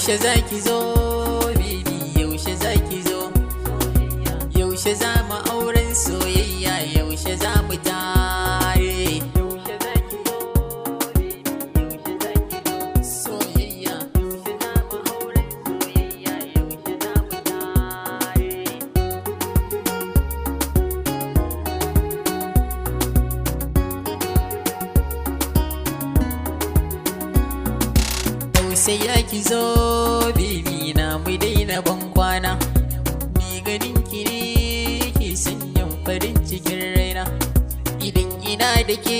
yaushe zaki zo baby, yaushe zaki zo, yaushe za mu auren soyayya, yaushe za mu tare, yaushe zaki zo baby, yaushe zaki zo, soyayya, yaushe za mu auren soyayya, yaushe za mu tare. Tausaya ki zo baby na mu daina ban kwana, ni ganin ki ne ke sanyan farin cikin raina, idan ina da ke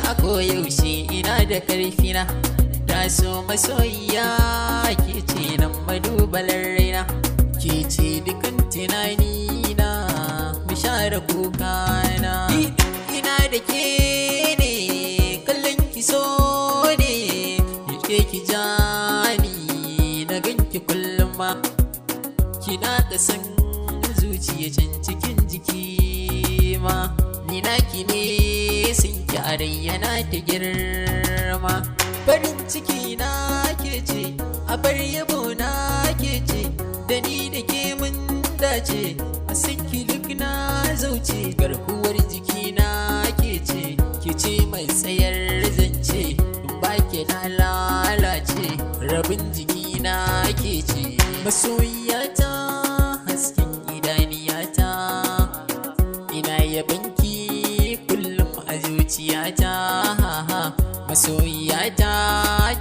a koyaushe ina da karfina, ta so masoyiya ke ce nan madubalar raina, ke ce dukan tunanina mu share kukana, ina da ke ne kallon ki so ne ke ki jani na ganki kullum ma, kina da san zuciya can cikin jiki ma, ni naki ne sun ki yana ta girma, farin ciki na ke ce a bar yabo na ke ce, da ni da ke mun dace a san ki duk na zauce, garkuwar jiki na ke ce mai tsayar zance, ba ke na lalace, rabin jiki na ke ce, masoyiyata hasken idaniyata, ina yabanki kullum a zuciyata, masoyiyata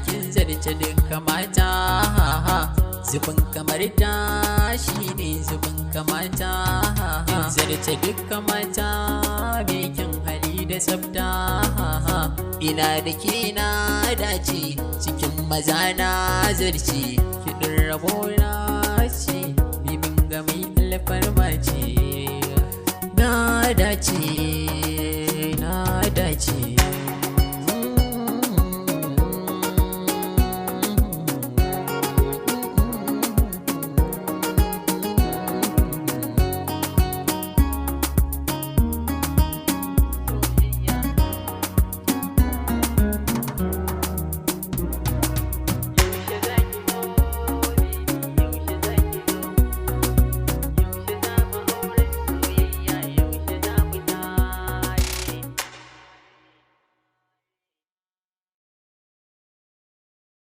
kin zarce duka mata, zubin kamar ta shine zubin kamata, kin zarce duka mata mai kyan hali da tsafta, ina da ke na dace cikin maza na zarce, kiɗin rabo na ce bibin ga mai alfarma ce na dace.